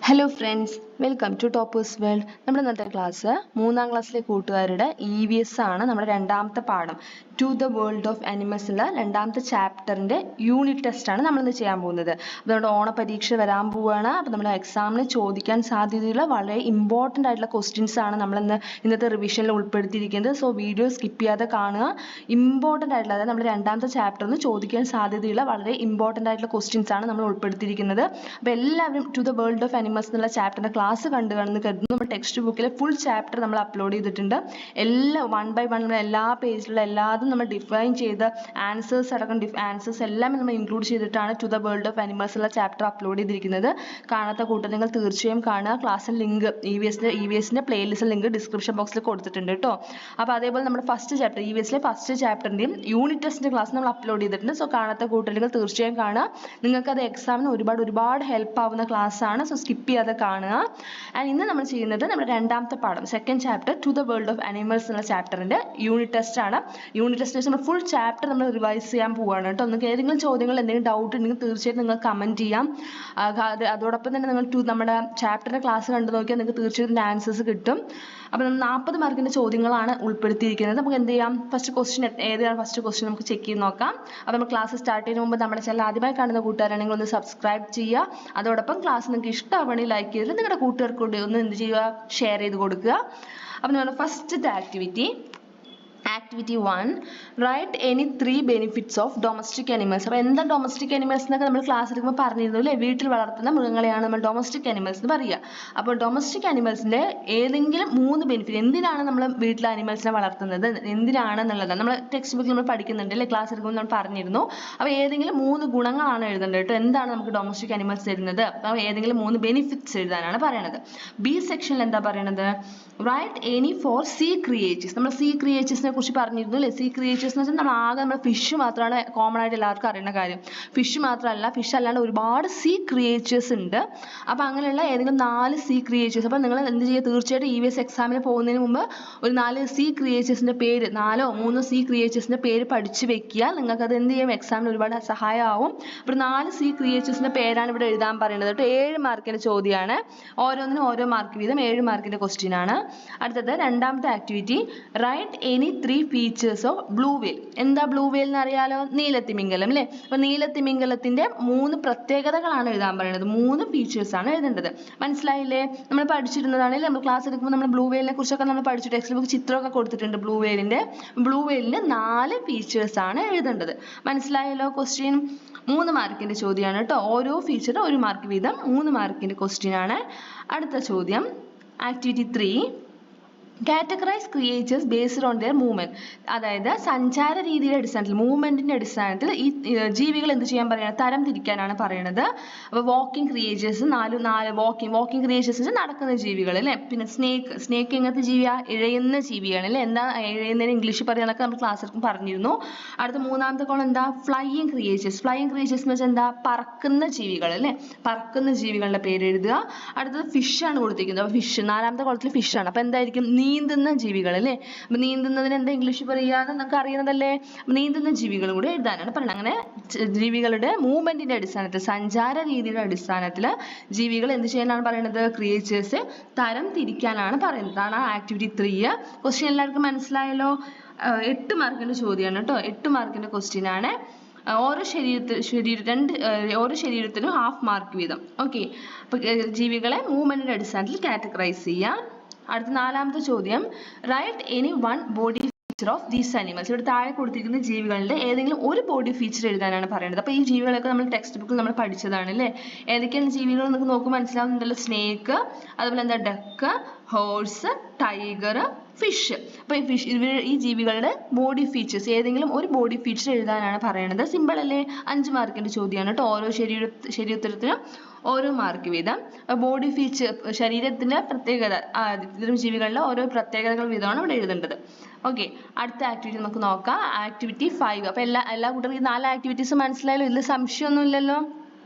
Hello friends, welcome to Toppers World. നമ്മുടെ ഇന്നത്തെ class 3ാം ക്ലാസ്സിലെ കൂട്ടുകാരുടെ EVS ആണ്. നമ്മുടെ രണ്ടാമത്തെ പാഠം to the world of animals ഉള്ള രണ്ടാമത്തെ ചാപ്റ്ററിന്റെ യൂണിറ്റ് ടെസ്റ്റ് ആണ് നമ്മളിന്ന് ചെയ്യാൻ പോകുന്നത്. അപ്പോൾ നമ്മുടെ ഓണപരീക്ഷ വരാൻ പോവുകയാണ്. അപ്പോൾ നമ്മുടെ എക്സാമിന് ചോദിക്കാൻ സാധ്യതയുള്ള വളരെ ഇമ്പോർട്ടൻ്റ് ആയിട്ടുള്ള ക്വസ്റ്റ്യൻസ് ആണ് ഇന്നത്തെ റിവിഷനിൽ ഉൾപ്പെടുത്തിയിരിക്കുന്നത്. സോ വീഡിയോ സ്കിപ്പ് ചെയ്യാതെ കാണുക. ഇമ്പോർട്ടൻ്റ് ആയിട്ടുള്ള, അതായത് നമ്മുടെ രണ്ടാമത്തെ ചാപ്റ്ററിന് ചോദിക്കാൻ സാധ്യതയുള്ള വളരെ ഇമ്പോർട്ടൻ്റ് ആയിട്ടുള്ള ക്വസ്റ്റ്യൻസ് ആണ് നമ്മൾ ഉൾപ്പെടുത്തിയിരിക്കുന്നത്. അപ്പോൾ എല്ലാവരും to the world of animals എന്നുള്ള ചാപ്റ്ററിന്റെ ക്ലാസ് കണ്ടുകാണെന്ന് കരുതുന്നു. നമ്മുടെ ടെക്സ്റ്റ് ബുക്കിലെ ഫുൾ ചാപ്റ്റർ നമ്മൾ അപ്ലോഡ് ചെയ്തിട്ടുണ്ട്. എല്ലാം 1 by 1 എല്ലാ പേജിലുള്ള എല്ലാതും നമ്മൾ ഡിഫൈൻ ചെയ്ത് ആൻസേഴ്സ് അടക്കം ആൻസേഴ്സ് എല്ലാം നമ്മൾ ഇൻക്ലൂഡ് ചെയ്തിട്ടാണ് to the world of animals ഉള്ള ചാപ്റ്റർ അപ്ലോഡ് ചെയ്തിരിക്കുന്നത്. കാണാത്ത കൂട്ടർ നിങ്ങൾ തീർച്ചയായും കാണുക. ക്ലാസ്സിൽ ലിങ്ക് EVSന്റെ പ്ലേലിസ്റ്റ് ലിങ്ക് ഡിസ്ക്രിപ്ഷൻ ബോക്സിൽ കൊടുത്തിട്ടുണ്ട് കേട്ടോ. അപ്പോൾ അതേപോലെ നമ്മുടെ ഫസ്റ്റ് ചാപ്റ്റർ EVSലെ ഫസ്റ്റ് ചാപ്റ്ററിന്റെയും യൂണിറ്റ് ടെസ്റ്റിന്റെ ക്ലാസ് നമ്മൾ അപ്ലോഡ് ചെയ്തിട്ടുണ്ട്. സോ കാണാത്ത കൂട്ടരുകൾ തീർച്ചയായും കാണുക. നിങ്ങൾക്ക് അത് എക്സാമിന് ഒരുപാട് ഹെൽപ്പ് ആവുന്ന ക്ലാസ് ആണ്. സോ സ്കിപ്പ് ചെയ്യാതെ കാണുക. ആൻഡ് ഇന്ന് നമ്മൾ ചെയ്യുന്നത് നമ്മുടെ രണ്ടാമത്തെ പാഠം second chapter two the world of animals എന്ന ചാപ്റ്ററിന്റെ യൂണിറ്റ് ടെസ്റ്റ് ആണ്. യൂണിറ്റ് ടെസ്റ്റ് നമ്മൾ ഫുൾ ചാപ്റ്റർ നമ്മൾ റിവൈസ് ചെയ്യാൻ പോവുകയാണ് കേട്ടോ. നിങ്ങൾക്ക് ഏതെങ്കിലും ചോദ്യങ്ങൾ എന്തെങ്കിലും ഡൗട്ട് ഉണ്ടെങ്കിൽ തീർച്ചയായിട്ടും നിങ്ങൾ കമന്റ് ചെയ്യാം. അതോടൊപ്പം തന്നെ നിങ്ങൾ നമ്മുടെ ചാപ്റ്ററിന്റെ ക്ലാസ് കണ്ടു നോക്കിയാൽ നിങ്ങൾക്ക് തീർച്ചയായിട്ടും ആൻസേഴ്സ് കിട്ടും. അപ്പോൾ 40 മാർക്കിന്റെ ചോദ്യങ്ങളാണ് ഉൾപ്പെടുത്തിയിരിക്കുന്നത്. നമുക്ക് എന്ത് ചെയ്യാം, ഫസ്റ്റ് ക്വസ്റ്റ്യൻ ഏതാണ് ഫസ്റ്റ് ക്വസ്റ്റ്യൻ നമുക്ക് ചെക്ക് ചെയ്ത് നോക്കാം. അപ്പോൾ നമ്മൾ ക്ലാസ് സ്റ്റാർട്ട് ചെയ്യുന്ന മുമ്പ് നമ്മുടെ ചാനൽ ആദ്യമായി കാണുന്ന കൂട്ടുകാരാണെങ്കിൽ ഒന്ന് സബ്സ്ക്രൈബ് ചെയ്യുക. അതോടൊപ്പം ക്ലാസ് നിങ്ങൾക്ക് ഇഷ്ടമാണെങ്കിൽ ലൈക്ക് ചെയ്തിട്ട് നിങ്ങളുടെ കൂട്ടുകാർക്ക് കൂടി ഒന്ന് എന്ത് ചെയ്യുക, ഷെയർ ചെയ്ത് കൊടുക്കുക. അപ്പോൾ നമ്മൾ ഫസ്റ്റത്തെ Activity 1, write any 3 benefits of domestic animals. അപ്പോൾ എന്താ ഡൊമസ്റ്റിക് അനിമൽസ് എന്നൊക്കെ നമ്മൾ ക്ലാസ് എടുക്കുമ്പോൾ പറഞ്ഞിരുന്നു അല്ലേ. വീട്ടിൽ വളർത്തുന്ന മൃഗങ്ങളെയാണ് നമ്മൾ ഡൊമസ്റ്റിക് അനിമൽസ് എന്ന് പറയുക. അപ്പോൾ ഡൊമസ്റ്റിക് അനിമൽസിന്റെ ഏതെങ്കിലും 3 ബെനിഫിറ്റ്, എന്തിനാണ് നമ്മൾ വീട്ടിലെ അനിമൽസിനെ വളർത്തുന്നത്, എന്തിനാണെന്നുള്ളതാണ് നമ്മൾ ടെക്സ്റ്റ് ബുക്കിൽ നമ്മൾ പഠിക്കുന്നുണ്ട് അല്ലേ, ക്ലാസ് എടുക്കുമ്പോൾ നമ്മൾ പറഞ്ഞിരുന്നു. അപ്പോൾ ഏതെങ്കിലും 3 ഗുണങ്ങളാണ് എഴുതേണ്ടത് കേട്ടോ. എന്താണ് നമുക്ക് ഡൊമസ്റ്റിക് അനിമൽസ് തരുന്നത്, അപ്പോൾ ഏതെങ്കിലും 3 ബെനിഫിറ്റ്സ് എഴുതാനാണ് പറയുന്നത്. ബി സെക്ഷനിൽ എന്താ പറയുന്നത്, write any four sea creatures. നമ്മൾ സീ ക്രിയേച്ചേഴ്സിനെ കുറിച്ച് പറഞ്ഞിരുന്നു അല്ലേ. സീ ക്രിയേച്ചേഴ്സ് എന്ന് വെച്ചാൽ നമ്മൾ ഫിഷ് മാത്രമാണ് കോമൺ ആയിട്ട് എല്ലാവർക്കും അറിയുന്ന കാര്യം. ഫിഷ് മാത്രമല്ല, ഫിഷ് അല്ലാണ്ട് ഒരുപാട് സീ ക്രിയേച്ചേഴ്സ് ഉണ്ട്. അപ്പോൾ അങ്ങനെയുള്ള ഏതെങ്കിലും 4 സീ ക്രിയേച്ചേഴ്സ്, അപ്പോൾ നിങ്ങൾ എന്ത് ചെയ്യുക, തീർച്ചയായിട്ടും EVS എക്സാമിന് പോകുന്നതിന് മുമ്പ് ഒരു 4 സീ ക്രിയേച്ചേഴ്സിന്റെ പേര്, 4 or 3 സീ ക്രിയേച്ചേഴ്സിന്റെ പേര് പഠിച്ചു വെക്കുക. നിങ്ങൾക്ക് അത് എന്ത് ചെയ്യും, എക്സാമിന് ഒരുപാട് സഹായമാവും. അപ്പോൾ 4 സീ ക്രിയേച്ചേഴ്സിന്റെ പേരാണ് ഇവിടെ എഴുതാൻ പറയുന്നത് കേട്ടോ. 7 മാർക്കിന്റെ ചോദ്യമാണ്. ഓരോന്നിനും ഓരോ മാർക്ക് വീതം 7 മാർക്കിന്റെ ക്വസ്റ്റ്യൻ ആണ്. അടുത്തത് രണ്ടാമത്തെ ആക്ടിവിറ്റി, write any 3 features of blue whale. എന്താ ബ്ലൂ വെയിൽ എന്ന് അറിയാലോ, നീലത്തിമിംഗലം അല്ലേ. അപ്പൊ നീലത്തിമിംഗലത്തിന്റെ 3 പ്രത്യേകതകളാണ് എഴുതാൻ പറയുന്നത്. 3 ഫീച്ചേഴ്സ് ആണ് എഴുതേണ്ടത്. മനസ്സിലായില്ലേ, നമ്മൾ പഠിച്ചിരുന്നതാണ്. നമ്മൾ ക്ലാസ് എടുക്കുമ്പോൾ നമ്മൾ ബ്ലൂ വെയിലിനെ കുറിച്ചൊക്കെ നമ്മൾ പഠിച്ചു. ടെക്സ്റ്റ് ബുക്ക് ചിത്രമൊക്കെ കൊടുത്തിട്ടുണ്ട് ബ്ലൂ വെയിലിന്റെ. ബ്ലൂ വെയിലിന് 4 ഫീച്ചേഴ്സ് ആണ് എഴുതേണ്ടത്. മനസ്സിലായല്ലോ. ക്വസ്റ്റ്യൻ 3 മാർക്കിന്റെ ചോദ്യമാണ് കേട്ടോ. ഓരോ ഫീച്ചറും 1 മാർക്ക് വീതം 3 മാർക്കിന്റെ ക്വസ്റ്റ്യൻ ആണ്. അടുത്ത ചോദ്യം, ആക്ടിവിറ്റി 3, categorise creatures based on their movement. അതായത് സഞ്ചാര രീതിയുടെ അടിസ്ഥാനത്തിൽ, മൂവ്മെന്റിന്റെ അടിസ്ഥാനത്തിൽ ഈ ജീവികൾ എന്ത് ചെയ്യാൻ പറയുന്നത്, തരം തിരിക്കാനാണ് പറയുന്നത്. അപ്പോൾ വാക്കിംഗ് ക്രിയേച്ചേഴ്സ് 4 വാക്കിംഗ് ക്രിയേച്ചേഴ്സ് നടക്കുന്ന ജീവികൾ അല്ലേ. പിന്നെ സ്നേക്ക് എങ്ങനത്തെ ജീവിയാ, ഇഴയുന്ന ജീവിയാണ് അല്ലേ. എന്താ ഇഴയുന്നതിന് ഇംഗ്ലീഷിൽ പറയാനൊക്കെ നമ്മൾ ക്ലാസ് എടുക്കും പറഞ്ഞിരുന്നു. അടുത്ത 3ാമത്തെ കോളം എന്താ, ഫ്ലൈയിങ് ക്രിയേച്ചേഴ്സ്. ഫ്ലൈയിങ് ക്രിയേച്ചേഴ്സ് എന്ന് വെച്ചാൽ എന്താ, പറക്കുന്ന ജീവികൾ അല്ലേ. പറക്കുന്ന ജീവികളുടെ പേര് എഴുതുക. അടുത്തത് ഫിഷ് ആണ് കൊടുത്തിരിക്കുന്നത്. അപ്പോൾ ഫിഷ് 4ാമത്തെ കോളത്തിൽ ഫിഷ് ആണ്. അപ്പോൾ എന്തായിരിക്കും, നീന്തുന്ന ജീവികൾ അല്ലേ. അപ്പൊ നീന്തുന്നതിന് എന്താ ഇംഗ്ലീഷ് പറയാന്ന് നമുക്ക് അറിയുന്നതല്ലേ. നീന്തുന്ന ജീവികൾ കൂടി എഴുതാനാണ് പറയുന്നത്. അങ്ങനെ ജീവികളുടെ മൂവ്മെന്റിന്റെ അടിസ്ഥാനത്തിൽ, സഞ്ചാര രീതിയുടെ അടിസ്ഥാനത്തിൽ ജീവികൾ എന്ത് ചെയ്യാനാണ് പറയുന്നത്, ക്രിയേച്ചേഴ്സ് തരം തിരിക്കാനാണ് പറയുന്നത്. അതാണ് ആക്ടിവിറ്റി 3. ക്വസ്റ്റ്യൻ എല്ലാവർക്കും മനസ്സിലായല്ലോ. 8 മാർക്കിന്റെ ചോദ്യമാണ് കേട്ടോ. 8 മാർക്കിന്റെ ക്വസ്റ്റ്യൻ ആണ്. ഓരോ ശരീരത്തിനും 1/2 മാർക്ക് വീതം. ഓക്കെ. അപ്പൊ ജീവികളെ മൂവ്മെന്റിന്റെ അടിസ്ഥാനത്തിൽ കാറ്റഗറൈസ് ചെയ്യാം. അടുത്ത 4ാമത്തെ ചോദ്യം, write any 1 body feature of these animals. ഇവിടെ താഴെ കൊടുത്തിരിക്കുന്ന ജീവികളുടെ ഏതെങ്കിലും ഒരു ബോഡി ഫീച്ചർ എഴുതാനാണ് പറയുന്നത്. അപ്പോൾ ഈ ജീവികളൊക്കെ നമ്മൾ ടെക്സ്റ്റ് ബുക്കിൽ നമ്മൾ പഠിച്ചതാണ് അല്ലേ. ഏതൊക്കെയാണ് ജീവികൾ നമുക്ക് നോക്കുമ്പോൾ മനസ്സിലാവുന്നുണ്ടല്ലോ. സ്നേക്ക്, അതുപോലെ എന്താ ഡക്ക്, ഹോഴ്സ്, ടൈഗർ, ഫിഷ്. അപ്പോൾ ഈ ജീവികളുടെ ബോഡി ഫീച്ചേഴ്സ്, ഏതെങ്കിലും ഒരു ബോഡി ഫീച്ചർ എഴുതാനാണ് പറയുന്നത്. സിമ്പിൾ അല്ലേ. 5 മാർക്കിന്റെ ചോദ്യമാണ് കേട്ടോ. ഓരോ ശരീരത്തിനും 1 മാർക്ക് വീതം. ബോഡി ഫീച്ചർ, ശരീരത്തിന്റെ പ്രത്യേകത, ഇത്തരം ജീവികളുടെ ഓരോ പ്രത്യേകതകൾ വീതമാണ് ഇവിടെ എഴുതേണ്ടത്. ഓക്കെ. അടുത്ത ആക്ടിവിറ്റി നമുക്ക് നോക്കാം. ആക്ടിവിറ്റി 5. അപ്പൊ എല്ലാ കൂട്ടർക്കും 4 ആക്ടിവിറ്റീസ് മനസ്സിലായല്ലോ. ഇതിൽ സംശയമൊന്നുമില്ലല്ലോ.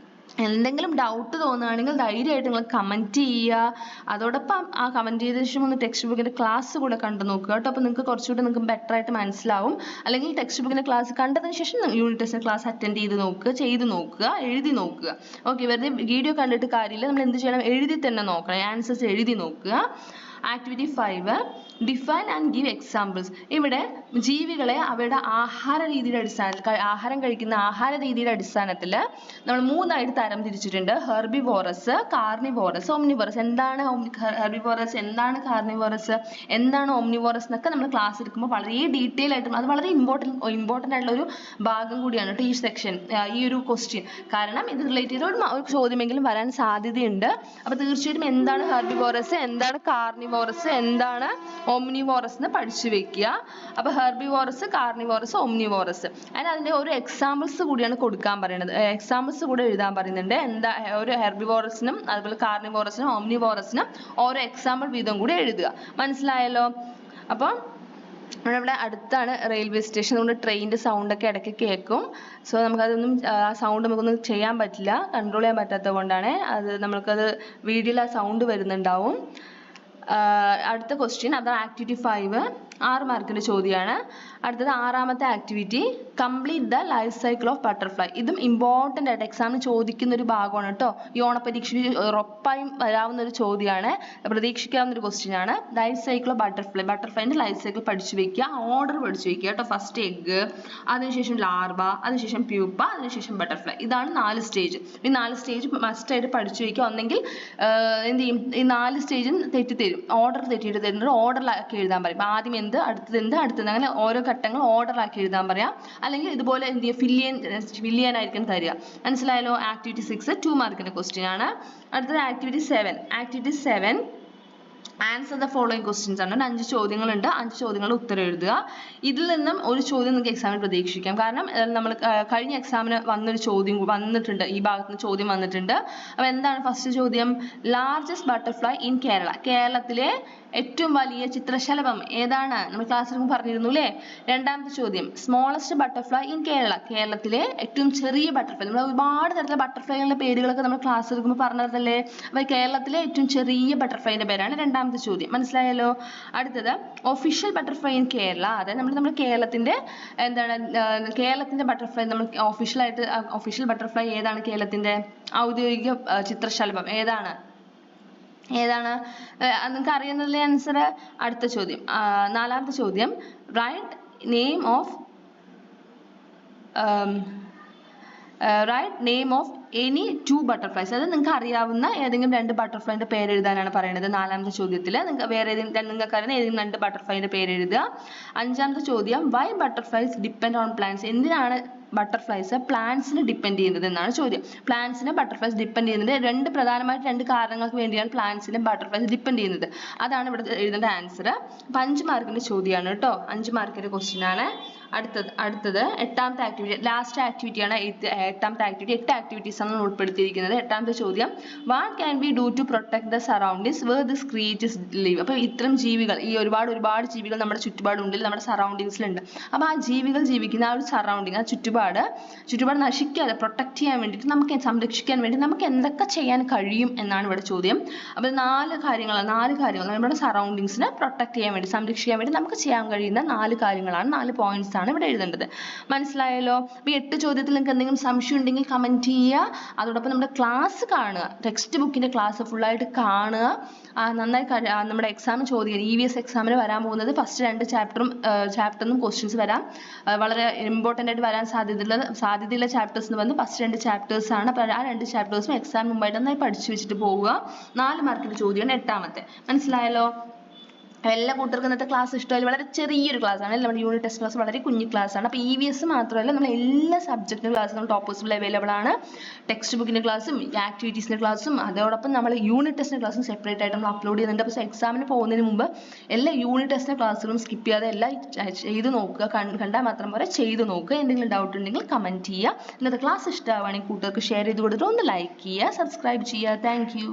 എന്തെങ്കിലും ഡൗട്ട് തോന്നുകയാണെങ്കിൽ ധൈര്യമായിട്ട് നിങ്ങൾ കമൻറ്റ് ചെയ്യുക. അതോടൊപ്പം ആ കമൻറ്റ് ചെയ്ത ശേഷം ഒന്ന് ടെക്സ്റ്റ് ബുക്കിൻ്റെ ക്ലാസ് കൂടെ കണ്ടു നോക്കുക കേട്ടോ. അപ്പോൾ നിങ്ങൾക്ക് കുറച്ചുകൂടി നിങ്ങൾക്ക് ബെറ്റർ ആയിട്ട് മനസ്സിലാവും. അല്ലെങ്കിൽ ടെക്സ്റ്റ് ബുക്കിൻ്റെ ക്ലാസ് കണ്ടതിന് ശേഷം യൂണിറ്റ് ടെസ്റ്റിൻ്റെ ക്ലാസ് അറ്റൻഡ് ചെയ്ത് നോക്കുക, എഴുതി നോക്കുക. ഓക്കെ, വെറുതെ വീഡിയോ കണ്ടിട്ട് കാര്യമില്ല. നമ്മൾ എന്ത് ചെയ്യണം, എഴുതി തന്നെ നോക്കണം, ആൻസേഴ്സ് എഴുതി നോക്കുക. Activity 5, define and give examples. ഇവിടെ ജീവികളെ അവയുടെ ആഹാര രീതിയുടെ അടിസ്ഥാനത്തിൽ, ആഹാരം കഴിക്കുന്ന ആഹാര രീതിയുടെ അടിസ്ഥാനത്തിൽ നമ്മൾ 3 ആയിട്ട് തരം തിരിച്ചിട്ടുണ്ട്. Herbivorous, carnivorous, omnivorous. എന്താണ് ഹെർബിവോറസ്, എന്താണ് കാർണിവോറസ്, എന്താണ് ഓംനിവോറസ് എന്നൊക്കെ നമ്മൾ ക്ലാസ് എടുക്കുമ്പോൾ വളരെ ഡീറ്റെയിൽ ആയിട്ടും അത് വളരെ ഇമ്പോർട്ടൻ്റ് ആയിട്ടുള്ള ഒരു ഭാഗം കൂടിയാണ് കേട്ടോ ഈ സെക്ഷൻ, ഈ ഒരു ക്വസ്റ്റ്യൻ. കാരണം ഇത് റിലേറ്റ് ചെയ്ത ഒരു ചോദ്യമെങ്കിലും വരാൻ സാധ്യതയുണ്ട്. അപ്പോൾ തീർച്ചയായിട്ടും എന്താണ് ഹെർബിവോറസ്, എന്താണ് കാർണിവോറസ്, എന്താണ് ഓംനിവോറസ് എന്ന് പഠിച്ചു വെക്കുക. അപ്പോൾ ഹെർബിവോറസ്, കാർണിവോറസ്, ഓംനിവോറസ്, അതിൻ്റെ ഒരു എക്സാമ്പിൾസ് കൂടിയാണ് കൊടുക്കാൻ പറയുന്നത്. എക്സാമ്പിൾസ് കൂടെ എഴുതാൻ പറയുന്നുണ്ട്. എന്താ ഒരു ഹെർബിവോറസിനും അതുപോലെ കാർണിവോറസിനും ഓംനിവോറസിനും ഓരോ എക്സാമ്പിൾ വീതം കൂടി എഴുതുക. മനസ്സിലായല്ലോ? അപ്പം ഇവിടെ അടുത്താണ് റെയിൽവേ സ്റ്റേഷൻ, അതുകൊണ്ട് ട്രെയിനിൻ്റെ സൗണ്ടൊക്കെ ഇടയ്ക്ക് കേൾക്കും. സോ നമുക്കതൊന്നും ആ സൗണ്ട് നമുക്കൊന്നും ചെയ്യാൻ പറ്റില്ല, കൺട്രോൾ ചെയ്യാൻ പറ്റാത്തത് കൊണ്ടാണ്. നമുക്കത് വീഡിയോയിൽ ആ സൗണ്ട് വരുന്നുണ്ടാവും. അടുത്ത ക്വസ്റ്റ്യൻ, അതാണ് ആക്ടിവിറ്റി 5, 6 മാർക്കിൻ്റെ ചോദ്യമാണ്. അടുത്തത് 6ാമത്തെ activity, complete the life cycle of butterfly. ഇതും ഇമ്പോർട്ടൻ്റ് ആയിട്ട് എക്സാമിന് ചോദിക്കുന്ന ഒരു ഭാഗമാണ് കേട്ടോ. ഈ ഓണപരീക്ഷയ്ക്ക് ഉറപ്പായും വരാവുന്ന ഒരു ചോദ്യമാണ്, പ്രതീക്ഷിക്കാവുന്ന ഒരു ക്വസ്റ്റ്യൻ ആണ്. ലൈഫ് സൈക്കിൾ ഓഫ് ബട്ടർഫ്ലൈ, ബട്ടർഫ്ലൈൻ്റെ ലൈഫ് സൈക്കിൾ പഠിച്ചു വെക്കുക, ഓർഡർ പഠിച്ചു വെക്കുക കേട്ടോ. ഫസ്റ്റ് എഗ്ഗ്, അതിനുശേഷം ലാർവ, അതിനുശേഷം പ്യൂപ്പ, അതിനുശേഷം ബട്ടർഫ്ലൈ. ഇതാണ് 4 സ്റ്റേജ്. ഈ 4 സ്റ്റേജ് മസ്റ്റായിട്ട് പഠിച്ചു വെക്കുക. ഒന്നെങ്കിൽ എന്ത് ചെയ്യും, ഈ 4 സ്റ്റേജും തെറ്റിത്തരും, ഓർഡർ തെറ്റിയിട്ട് തരുന്നത് ഓർഡറിലാക്കി എഴുതാൻ പറയും. ആദ്യം എന്ത്, അടുത്തത്, അങ്ങനെ ഓരോ ഘട്ടങ്ങൾ ഓർഡറിലാക്കി എഴുതാൻ പറയാം. അല്ലെങ്കിൽ ഇതുപോലെ എന്ത് ചെയ്യുക, ഫില്ല് ചെയ്യാനായിരിക്കും തരിക. മനസ്സിലായല്ലോ? ആക്ടിവിറ്റി 6 2 മാർക്കിൻ്റെ ക്വസ്റ്റ്യൻ ആണ്. അടുത്തത് activity 7 answer the following questions ആണ്. 5 ചോദ്യങ്ങളുണ്ട്. 5 ചോദ്യങ്ങളുടെ ഉത്തരം എഴുതുക. ഇതിൽ നിന്നും ഒരു ചോദ്യം നിങ്ങൾക്ക് എക്സാമിന് പ്രതീക്ഷിക്കാം. കാരണം നമ്മൾ കഴിഞ്ഞ എക്സാമിന് വന്നൊരു ചോദ്യം വന്നിട്ടുണ്ട്, ഈ ഭാഗത്ത് നിന്ന് ചോദ്യം വന്നിട്ടുണ്ട്. അപ്പോൾ എന്താണ് ഫസ്റ്റ് ചോദ്യം? ലാർജസ്റ്റ് ബട്ടർഫ്ലൈ ഇൻ കേരള, കേരളത്തിലെ ഏറ്റവും വലിയ ചിത്രശലഭം ഏതാണ്? നമ്മൾ ക്ലാസ് എടുക്കുമ്പോൾ പറഞ്ഞിരുന്നു അല്ലേ? രണ്ടാമത്തെ ചോദ്യം, സ്മോളസ്റ്റ് ബട്ടർഫ്ലൈ ഇൻ കേരള, കേരളത്തിലെ ഏറ്റവും ചെറിയ ബട്ടർഫ്ലൈ. നമ്മൾ ഒരുപാട് തരത്തിലുള്ള ബട്ടർഫ്ലൈകളുടെ പേരുകളൊക്കെ നമ്മൾ ക്ലാസ് എടുക്കുമ്പോൾ പറഞ്ഞതല്ലേ? അപ്പോൾ കേരളത്തിലെ ഏറ്റവും ചെറിയ ബട്ടർഫ്ലൈൻ്റെ പേരാണ് രണ്ടാമത്തെ ചോദ്യം. മനസ്സിലായല്ലോ? അടുത്തത്, ഒഫീഷ്യൽ ബട്ടർഫ്ലൈ ഇൻ കേരള, അതായത് നമ്മൾ കേരളത്തിന്റെ എന്താണ്, കേരളത്തിന്റെ ബട്ടർഫ്ലൈ, നമ്മൾ ഒഫീഷ്യൽ ബട്ടർഫ്ലൈ ഏതാണ്? കേരളത്തിന്റെ ഔദ്യോഗിക ചിത്രശലഭം ഏതാണ്? നിങ്ങൾക്ക് അറിയുന്നതിലെ ആൻസർ. അടുത്ത ചോദ്യം, 4ാമത്തെ ചോദ്യം, write name of any 2 butterflies. അതായത് നിങ്ങൾക്ക് അറിയാവുന്ന ഏതെങ്കിലും 2 ബട്ടർഫ്ലൈൻ്റെ പേര് എഴുതാനാണ് പറയുന്നത് 4ാമത്തെ ചോദ്യത്തിൽ. നിങ്ങൾക്ക് അറിയുന്ന ഏതെങ്കിലും 2 ബട്ടർഫ്ലൈൻ്റെ പേര് എഴുതുക. 5ാമത്തെ ചോദ്യം, why butterflies depend on plants. എന്തിനാണ് ബട്ടർഫ്ലൈസ് പ്ലാന്റ്സിനെ ഡിപ്പെൻഡ് ചെയ്യുന്നത് എന്നാണ് ചോദ്യം. പ്ലാന്റ്സിനെ ബട്ടർഫ്ലൈസ് ഡിപ്പെൻഡ് ചെയ്യുന്നത് പ്രധാനമായിട്ട് 2 കാരണങ്ങൾക്ക് വേണ്ടിയാണ് പ്ലാന്റ്സിനെ ബട്ടർഫ്ലൈസ് ഡിപ്പെൻഡ് ചെയ്യുന്നത്. അതാണ് ഇവിടെ എഴുതേണ്ട ആൻസർ. 5 മാർക്കിൻ്റെ ചോദ്യമാണ് കേട്ടോ, 5 മാർക്കിൻ്റെ ക്വസ്റ്റ്യൻ ആണ്. അടുത്തത് 8ാമത്തെ ആക്ടിവിറ്റി, ലാസ്റ്റ് ആക്ടിവിറ്റിയാണ് 8ാമത്തെ ആക്ടിവിറ്റി. 8 ആക്ടിവിറ്റീസ് ആണ് ഉൾപ്പെടുത്തിയിരിക്കുന്നത്. 8ാമത്തെ ചോദ്യം, what can be do to protect the surroundings where this creatures live. അപ്പോൾ ഇത്തരം ജീവികൾ, ഈ ഒരുപാട് ജീവികൾ നമ്മുടെ ചുറ്റുപാടുണ്ട്, നമ്മുടെ സറൗണ്ടിങ്സിലുണ്ട്. അപ്പോൾ ആ ജീവികൾ ജീവിക്കുന്ന ആ ഒരു സറൗണ്ടിങ്, ആ ചുറ്റുപാട് നശിക്കാതെ പ്രൊട്ടക്ട് ചെയ്യാൻ വേണ്ടിയിട്ട്, നമുക്ക് സംരക്ഷിക്കാൻ വേണ്ടി നമുക്ക് എന്തൊക്കെ ചെയ്യാൻ കഴിയും എന്നാണ് ഇവിടെ ചോദ്യം. അപ്പോൾ 4 കാര്യങ്ങൾ നമ്മുടെ സറൗണ്ടിങ്സിനെ പ്രൊട്ടക്ട് ചെയ്യാൻ വേണ്ടി, സംരക്ഷിക്കാൻ വേണ്ടി നമുക്ക് ചെയ്യാൻ കഴിയുന്ന 4 കാര്യങ്ങളാണ്, 4 പോയിന്റ്സ് ആണ് ഇവിടെ എഴുതേണ്ടത്. മനസ്സിലായല്ലോ? അപ്പോൾ 8 ചോദ്യത്തിൽ നിങ്ങൾക്ക് എന്തെങ്കിലും സംശയം ഉണ്ടെങ്കിൽ കമൻറ്റ് ചെയ്യുക. അതോടൊപ്പം നമ്മുടെ ക്ലാസ് കാണുക, ടെക്സ്റ്റ് ബുക്കിൻ്റെ ക്ലാസ് ഫുള്ളായിട്ട് കാണുക. നന്നായി നമ്മുടെ എക്സാമിന് ചോദിക്കുക, EVS എക്സാമിന് വരാൻ പോകുന്നത് ഫസ്റ്റ് 2 ചാപ്റ്ററിനും ക്വസ്റ്റ്യൻസ് വരാം. വളരെ ഇമ്പോർട്ടൻ്റ് ആയിട്ട് വരാൻ സാധ്യതയുള്ള ചാപ്റ്റേഴ്സ് എന്ന് പറഞ്ഞാൽ ഫസ്റ്റ് 2 ചാപ്റ്റേഴ്സ് ആണ്. അപ്പോൾ ആ 2 ചാപ്റ്റേഴ്സും എക്സാമിന് മുമ്പായിട്ട് നന്നായി പഠിച്ചു വെച്ചിട്ട് പോവുക. 4 മാർക്കിൻ്റെ ചോദ്യമാണ് 8ാമത്തെ. മനസ്സിലായല്ലോ? എല്ലാ കൂട്ടർക്കും ഇന്നത്തെ ക്ലാസ് ഇഷ്ടമായി. വളരെ ചെറിയൊരു ക്ലാസ് ആണ്, നമ്മുടെ യൂണിറ്റ് ടെസ്റ്റ് ക്ലാസ് വളരെ കുഞ്ഞു ക്ലാസ് ആണ്. അപ്പോൾ EVS മാത്രമല്ല, നമ്മൾ എല്ലാ സബ്ജക്റ്റിൻ്റെ ക്ലാസ്സും നമ്മൾ ടോപ്പേഴ്സിൽ അവൈലബിൾ ആണ്. ടെക്സ്റ്റ് ബുക്കിൻ്റെ ക്ലാസ്സും ആക്ടിവിറ്റീസിൻ്റെ ക്ലാസ്സും അതോടൊപ്പം നമ്മൾ യൂണിറ്റ് ടെസ്റ്റിൻ്റെ ക്ലാസ്സും സെപ്പറേറ്റ് ആയിട്ട് നമ്മൾ അപ്ലോഡ് ചെയ്യുന്നുണ്ട്. അപ്പോൾ എക്സാമിന് പോകുന്നതിന് മുമ്പ് എല്ലാ യൂണിറ്റ് ടെസ്റ്റിൻ്റെ ക്ലാസ്സുകളും സ്കിപ്പ് ചെയ്യാതെ എല്ലാം ചെയ്ത് നോക്കുക. കണ്ടാൽ മാത്രം പോരെ, ചെയ്ത് നോക്കുക. എന്തെങ്കിലും ഡൗട്ട് ഉണ്ടെങ്കിൽ കമൻറ്റ് ചെയ്യുക. ഇന്നത്തെ ക്ലാസ് ഇഷ്ടമാവുകയാണെങ്കിൽ കൂട്ടുകാർക്ക് ഷെയർ ചെയ്ത് കൊടുത്തിട്ട് ഒന്ന് ലൈക്ക് ചെയ്യുക, സബ്സ്ക്രൈബ് ചെയ്യുക. Thank you.